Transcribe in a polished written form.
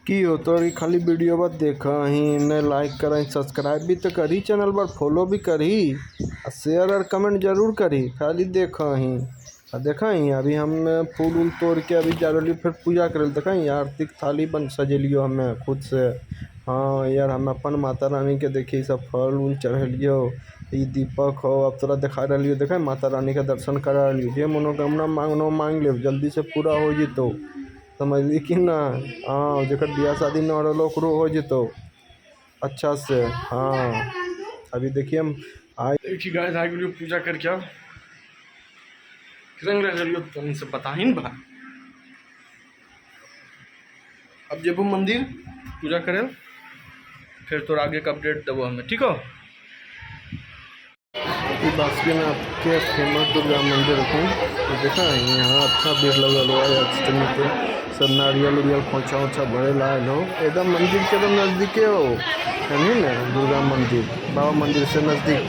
की हो तो खाली वीडियो बस देखा ही ने लाइक करा सब्सक्राइब भी तो करी चैनल पर फॉलो भी करी शेयर और कमेंट जरूर करी खाली देखा ही देखा ही अभी हम फूल उल तोड़ के अभी जा रही फिर पूजा करे देखा ही आरती के थाली बन सजेलियो हमें खुद से। हाँ यार हम अपन माता रानी के देखी सब फल उल चढ़ेलियो ई दीपक हो अब तोरा दिखा रही देखा माता रानी के दर्शन करा लियो जे मनोकामना मांगनो मांग ले जल्दी से पूरा हो जितो समझली कि ना। हाँ जकर बियाह शादी न रहा ओकरो हो जितो अच्छा से। हाँ अभी देखिए हम देखिए गाइस आ गेलियो पूजा करके अब रंग रगलियो तुम से पता ही ना। अब जब मंदिर पूजा करे फिर तो आगे का अपडेट देवो हमें ठीक हो। बासुकीनाथ के फेमस दुर्गा मंदिर को तो देखा है यहाँ अच्छा भीड़ लगल हुआ है अष्टमी पे सब नारियल उरियल खोचा ओछा भरे लाल हो एकदम मंदिर के एकदम नज़दीके हो है ना दुर्गा मंदिर बाबा मंदिर से नज़दीक।